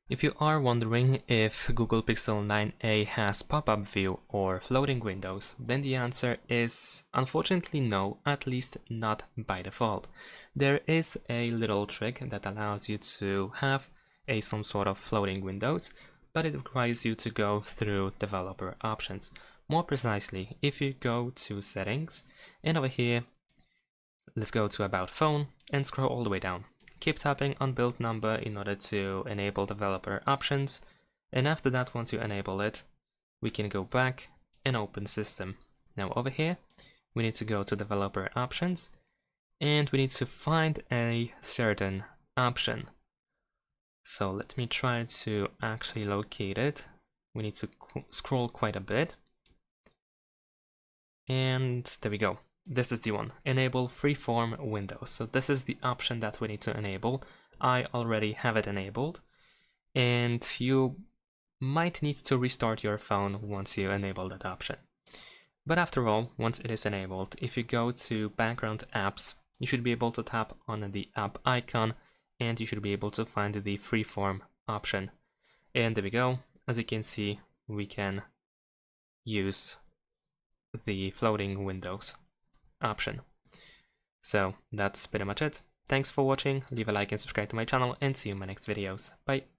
If you are wondering if Google Pixel 9a has pop-up view or floating windows, then the answer is unfortunately no, at least not by default. There is a little trick that allows you to have some sort of floating windows, but it requires you to go through developer options. More precisely, if you go to settings, and over here, let's go to about phone and scroll all the way down. Keep tapping on build number in order to enable developer options, and after that, once you enable it, we can go back and open system. Now over here, we need to go to developer options, and we need to find a certain option. So let me try to actually locate it. We need to scroll quite a bit, and there we go. This is the one, enable freeform windows. So this is the option that we need to enable. I already have it enabled, and you might need to restart your phone once you enable that option. But after all, once it is enabled, if you go to background apps, you should be able to tap on the app icon, and you should be able to find the freeform option. And there we go. As you can see, we can use the floating windows option. So that's pretty much it. Thanks for watching, leave a like and subscribe to my channel, and see you in my next videos. Bye!